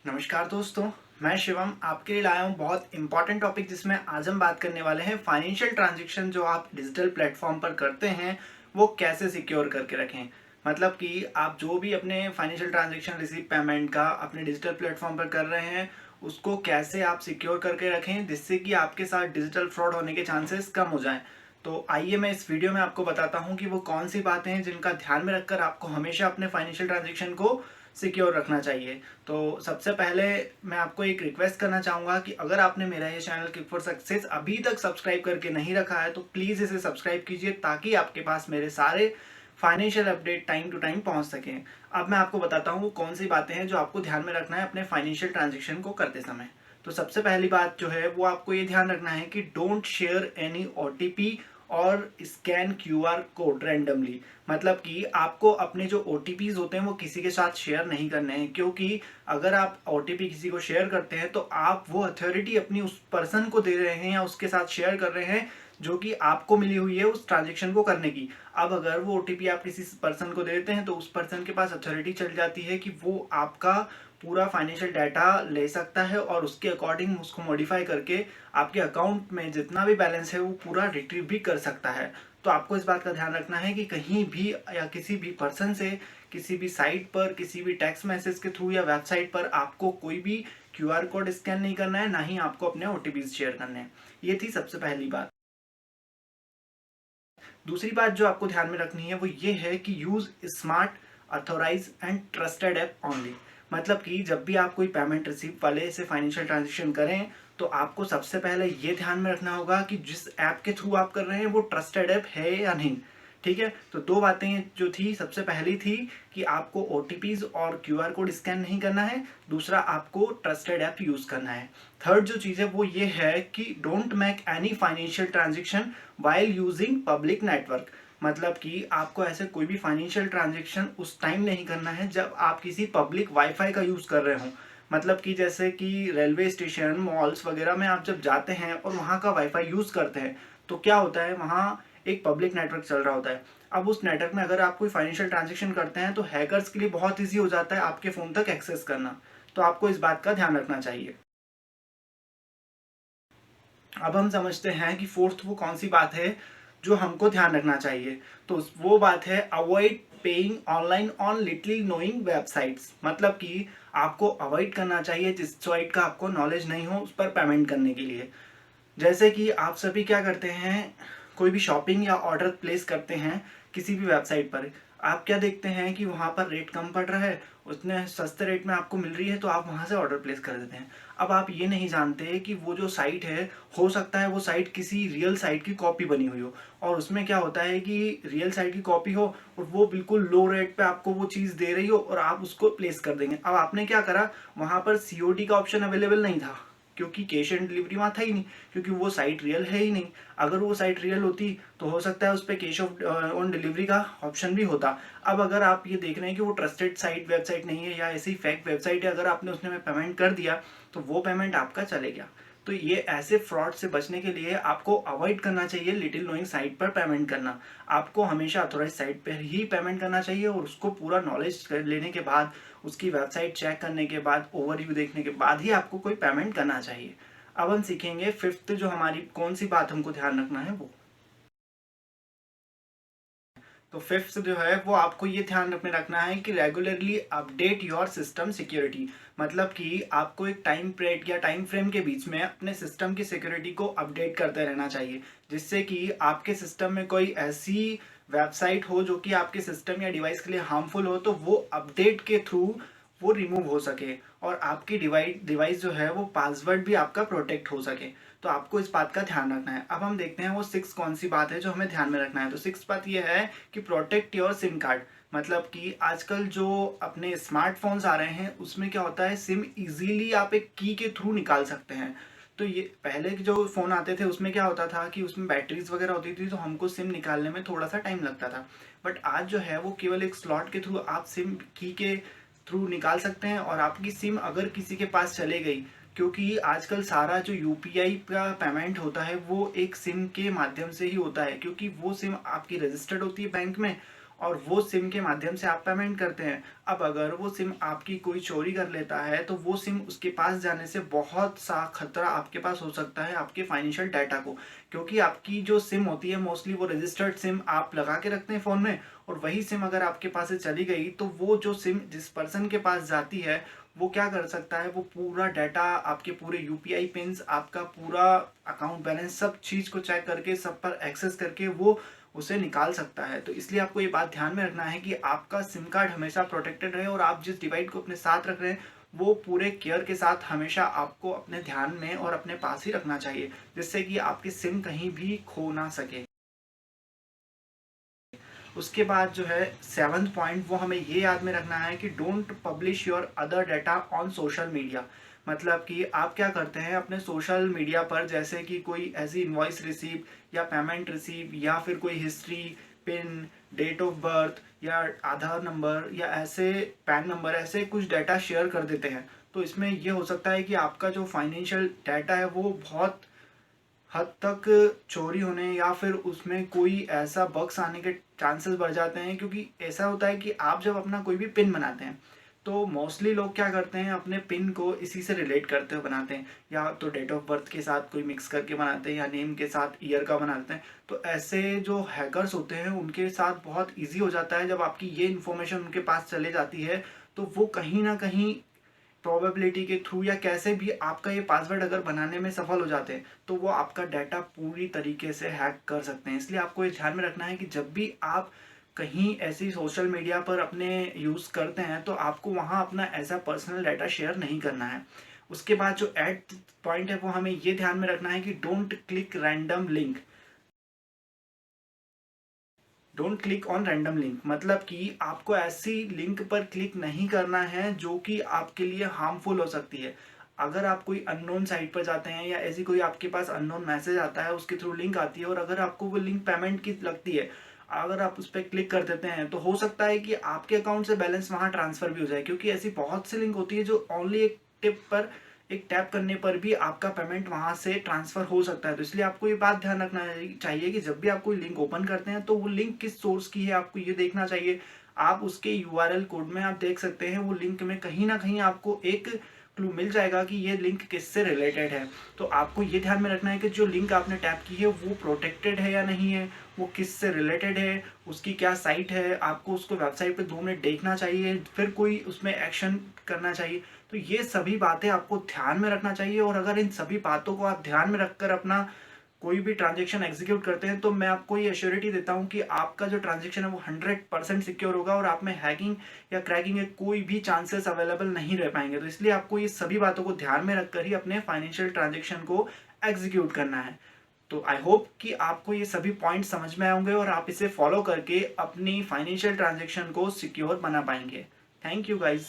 नमस्कार दोस्तों, मैं शिवम आपके लिए लाया हूँ बहुत इंपॉर्टेंट टॉपिक जिसमें आज हम बात करने वाले हैं फाइनेंशियल ट्रांजैक्शन जो आप डिजिटल प्लेटफॉर्म पर करते हैं वो कैसे सिक्योर करके रखें। मतलब कि आप जो भी अपने फाइनेंशियल ट्रांजैक्शन रिसीव पेमेंट का अपने डिजिटल प्लेटफॉर्म पर कर रहे हैं उसको कैसे आप सिक्योर करके रखें जिससे कि आपके साथ डिजिटल फ्रॉड होने के चांसेस कम हो जाएं। तो आइए मैं इस वीडियो में आपको बताता हूँ कि वो कौन सी बातें हैं जिनका ध्यान में रखकर आपको हमेशा अपने फाइनेंशियल ट्रांजैक्शन को सिक्योर रखना चाहिए। तो सबसे पहले मैं आपको एक रिक्वेस्ट करना चाहूँगा कि अगर आपने मेरा ये चैनल क्लिक फॉर सक्सेस अभी तक सब्सक्राइब करके नहीं रखा है तो प्लीज़ इसे सब्सक्राइब कीजिए ताकि आपके पास मेरे सारे financial update time to time पहुंच सकें। अब मैं आपको बताता हूँ वो कौन सी बातें हैं जो आपको ध्यान में रखना है अपने फाइनेंशियल ट्रांजेक्शन को करते समय। तो सबसे पहली बात जो है वो आपको ये ध्यान रखना है कि डोंट शेयर एनी ओटीपी और स्कैन क्यूआर कोड रैंडमली। मतलब कि आपको अपने जो ओटीपीज होते हैं वो किसी के साथ शेयर नहीं करने हैं, क्योंकि अगर आप ओटीपी किसी को शेयर करते हैं तो आप वो अथॉरिटी अपनी उस पर्सन को दे रहे हैं या उसके साथ शेयर कर रहे हैं जो कि आपको मिली हुई है उस ट्रांजेक्शन को करने की। अब अगर वो ओटीपी आप किसी पर्सन को दे देते हैं तो उस पर्सन के पास अथॉरिटी चल जाती है कि वो आपका पूरा फाइनेंशियल डाटा ले सकता है और उसके अकॉर्डिंग उसको मॉडिफाई करके आपके अकाउंट में जितना भी बैलेंस है वो पूरा रिट्रीव भी कर सकता है। तो आपको इस बात का ध्यान रखना है कि कहीं भी या किसी भी पर्सन से किसी भी साइट पर किसी भी टेक्स्ट मैसेज के थ्रू या वेबसाइट पर आपको कोई भी क्यूआर कोड स्कैन नहीं करना है, ना ही आपको अपने ओटीपी शेयर करने हैं। ये थी सबसे पहली बात। दूसरी बात जो आपको ध्यान में रखनी है वो ये है कि use smart authorise and trusted app only. मतलब कि जब भी आप कोई पेमेंट रिसीव वाले से फाइनेंशियल ट्रांजेक्शन करें तो आपको सबसे पहले ये ध्यान में रखना होगा कि जिस ऐप के थ्रू आप कर रहे हैं वो ट्रस्टेड ऐप है या नहीं। ठीक है, तो दो बातें जो थी, सबसे पहली थी कि आपको ओटीपीज और क्यूआर कोड स्कैन नहीं करना है, दूसरा आपको ट्रस्टेड ऐप यूज करना है। थर्ड जो चीज है वो ये है कि don't make any financial transaction while using public network. मतलब कि आपको ऐसे कोई भी फाइनेंशियल ट्रांजेक्शन उस टाइम नहीं करना है जब आप किसी पब्लिक वाईफाई का यूज कर रहे हो। मतलब कि जैसे कि रेलवे स्टेशन मॉल्स वगैरह में आप जब जाते हैं और वहां का वाईफाई यूज करते हैं तो क्या होता है, वहां एक पब्लिक नेटवर्क चल रहा होता है। अब उस नेटवर्क में अगर आप कोई फाइनेंशियल ट्रांजेक्शन करते हैं तो हैकर्स के लिए बहुत ईजी हो जाता है आपके फोन तक एक्सेस करना। तो आपको इस बात का ध्यान रखना चाहिए। अब हम समझते हैं कि फोर्थ वो कौन सी बात है जो हमको ध्यान रखना चाहिए। तो वो बात है avoid paying online on लिटली knowing websites. मतलब कि आपको अवॉइड करना चाहिए जिस साइट का आपको नॉलेज नहीं हो उस पर पेमेंट करने के लिए। जैसे कि आप सभी क्या करते हैं, कोई भी शॉपिंग या ऑर्डर प्लेस करते हैं किसी भी वेबसाइट पर, आप क्या देखते हैं कि वहाँ पर रेट कम पड़ रहा है, उतने सस्ते रेट में आपको मिल रही है तो आप वहाँ से ऑर्डर प्लेस कर देते हैं। अब आप ये नहीं जानते कि वो जो साइट है, हो सकता है वो साइट किसी रियल साइट की कॉपी बनी हुई हो, और उसमें क्या होता है कि रियल साइट की कॉपी हो और वो बिल्कुल लो रेट पे आपको वो चीज़ दे रही हो और आप उसको प्लेस कर देंगे। अब आपने क्या करा, वहाँ पर सीओडी का ऑप्शन अवेलेबल नहीं था क्योंकि कैश एंड डिलीवरी वहाँ था ही नहीं, क्योंकि वो साइट रियल है ही नहीं। अगर वो साइट रियल होती तो हो सकता है उस पर कैश ऑन डिलीवरी का ऑप्शन भी होता। अब अगर आप ये देख रहे हैं कि वो ट्रस्टेड साइट वेबसाइट नहीं है या ऐसी फेक वेबसाइट है, अगर आपने उसने में पेमेंट कर दिया तो वो पेमेंट आपका चले गया। तो ये ऐसे फ्रॉड से बचने के लिए आपको अवॉइड करना चाहिए लिटिल नोइंग साइट पर पेमेंट करना। आपको हमेशा अथोराइज साइट पर ही पेमेंट करना चाहिए और उसको पूरा नॉलेज लेने के बाद, उसकी वेबसाइट चेक करने के बाद, ओवरव्यू देखने के बाद ही आपको कोई पेमेंट करना चाहिए। अब हम सीखेंगे फिफ्थ जो हमारी कौन सी बात हमको ध्यान रखना है वो। तो फिफ्थ जो है वो आपको ये ध्यान में रखना है कि regularly update your system security. मतलब कि आपको एक टाइम पीरियड या टाइम फ्रेम के बीच में अपने सिस्टम की सिक्योरिटी को अपडेट करते रहना चाहिए, जिससे कि आपके सिस्टम में कोई ऐसी वेबसाइट हो जो कि आपके सिस्टम या डिवाइस के लिए हार्मफुल हो तो वो अपडेट के थ्रू वो रिमूव हो सके और आपकी डिवाइस जो है वो पासवर्ड भी आपका प्रोटेक्ट हो सके। तो आपको इस बात का ध्यान रखना है। अब हम देखते हैं वो सिक्स कौन सी बात है जो हमें ध्यान में रखना है। तो सिक्स बात ये है कि प्रोटेक्ट योर सिम कार्ड। मतलब कि आजकल जो अपने स्मार्टफोन्स आ रहे हैं उसमें क्या होता है, सिम इजीली आप एक की के थ्रू निकाल सकते हैं। तो ये पहले के जो फ़ोन आते थे उसमें क्या होता था कि उसमें बैटरीज वगैरह होती थी तो हमको सिम निकालने में थोड़ा सा टाइम लगता था। बट आज जो है वो केवल एक स्लॉट के थ्रू आप सिम की के थ्रू निकाल सकते हैं और आपकी सिम अगर किसी के पास चले गई, क्योंकि आजकल सारा जो यूपीआई का पेमेंट होता है वो एक सिम के माध्यम से ही होता है, क्योंकि वो सिम आपकी रजिस्टर्ड होती है बैंक में और वो सिम के माध्यम से आप पेमेंट करते हैं। अब अगर वो सिम आपकी कोई चोरी कर लेता है तो वो सिम उसके पास जाने से बहुत सा खतरा आपके पास हो सकता है आपके फाइनेंशियल डाटा को, क्योंकि आपकी जो सिम होती है मोस्टली वो रजिस्टर्ड सिम आप लगा के रखते हैं फ़ोन में, और वही सिम अगर आपके पास से चली गई तो वो जो सिम जिस पर्सन के पास जाती है वो क्या कर सकता है, वो पूरा डाटा, आपके पूरे यूपीआई पिन्स, आपका पूरा अकाउंट बैलेंस, सब चीज़ को चेक करके सब पर एक्सेस करके वो उसे निकाल सकता है। तो इसलिए आपको ये बात ध्यान में रखना है कि आपका सिम कार्ड हमेशा प्रोटेक्टेड रहे और आप जिस डिवाइस को अपने साथ रख रहे हैं वो पूरे केयर के साथ हमेशा आपको अपने ध्यान में और अपने पास ही रखना चाहिए, जिससे कि आपकी सिम कहीं भी खो ना सके। उसके बाद जो है सेवंथ पॉइंट, वो हमें ये याद में रखना है कि don't publish your other data on social media. मतलब कि आप क्या करते हैं अपने सोशल मीडिया पर, जैसे कि कोई ऐसी इनवॉइस रिसीव या पेमेंट रिसीव या फिर कोई history, pin, date of birth या आधार नंबर या ऐसे पैन नंबर, ऐसे कुछ डाटा शेयर कर देते हैं। तो इसमें ये हो सकता है कि आपका जो फाइनेंशियल डाटा है वो बहुत हद तक चोरी होने या फिर उसमें कोई ऐसा बग्स आने के चांसेस बढ़ जाते हैं, क्योंकि ऐसा होता है कि आप जब अपना कोई भी पिन बनाते हैं तो मोस्टली लोग क्या करते हैं अपने पिन को इसी से रिलेट करते हुए बनाते हैं, या तो डेट ऑफ बर्थ के साथ कोई मिक्स करके बनाते हैं या नेम के साथ ईयर का बनाते हैं। तो ऐसे जो हैकर्स होते हैं उनके साथ बहुत ईजी हो जाता है, जब आपकी ये इन्फॉर्मेशन उनके पास चले जाती है तो वो कहीं ना कहीं प्रोबेबिलिटी के थ्रू या कैसे भी आपका ये पासवर्ड अगर बनाने में सफल हो जाते हैं तो वो आपका डाटा पूरी तरीके से हैक कर सकते हैं। इसलिए आपको ये ध्यान में रखना है कि जब भी आप कहीं ऐसी सोशल मीडिया पर अपने यूज़ करते हैं तो आपको वहाँ अपना ऐसा पर्सनल डाटा शेयर नहीं करना है। उसके बाद जो एट पॉइंट है वो हमें ये ध्यान में रखना है कि don't click random link. Don't click on random link मतलब कि आपको ऐसी लिंक पर क्लिक नहीं करना है जो कि आपके लिए हार्मफुल हो सकती है। अगर आप कोई अननोन साइट पर जाते हैं या ऐसी कोई आपके पास अननोन मैसेज आता है उसके थ्रू लिंक आती है और अगर आपको वो लिंक पेमेंट की लगती है, अगर आप उस पर क्लिक कर देते हैं तो हो सकता है कि आपके अकाउंट से बैलेंस वहां ट्रांसफर भी हो जाए, क्योंकि ऐसी बहुत सी लिंक होती है जो ओनली एक टैप करने पर भी आपका पेमेंट वहां से ट्रांसफर हो सकता है। तो इसलिए आपको ये बात ध्यान रखना चाहिए कि जब भी आप कोई लिंक ओपन करते हैं तो वो लिंक किस सोर्स की है आपको ये देखना चाहिए। आप उसके यूआरएल कोड में आप देख सकते हैं वो लिंक में कहीं ना कहीं आपको एक क्लू मिल जाएगा कि ये लिंक किससे रिलेटेड है। तो आपको ये ध्यान में रखना है कि जो लिंक आपने टैप की है वो प्रोटेक्टेड है या नहीं है, वो किससे रिलेटेड है, उसकी क्या साइट है, आपको उसको वेबसाइट पे 2 मिनट देखना चाहिए फिर कोई उसमें एक्शन करना चाहिए। तो ये सभी बातें आपको ध्यान में रखना चाहिए, और अगर इन सभी बातों को आप ध्यान में रखकर अपना कोई भी ट्रांजेक्शन एग्जीक्यूट करते हैं तो मैं आपको ये एश्योरिटी देता हूँ कि आपका जो ट्रांजेक्शन है वो 100% सिक्योर होगा और आप में हैकिंग या क्रैकिंग के कोई भी चांसेस अवेलेबल नहीं रह पाएंगे। तो इसलिए आपको ये सभी बातों को ध्यान में रखकर ही अपने फाइनेंशियल ट्रांजेक्शन को एग्जीक्यूट करना है। तो आई होप कि आपको ये सभी पॉइंट समझ में आए होंगे और आप इसे फॉलो करके अपनी फाइनेंशियल ट्रांजेक्शन को सिक्योर बना पाएंगे। Thank you guys.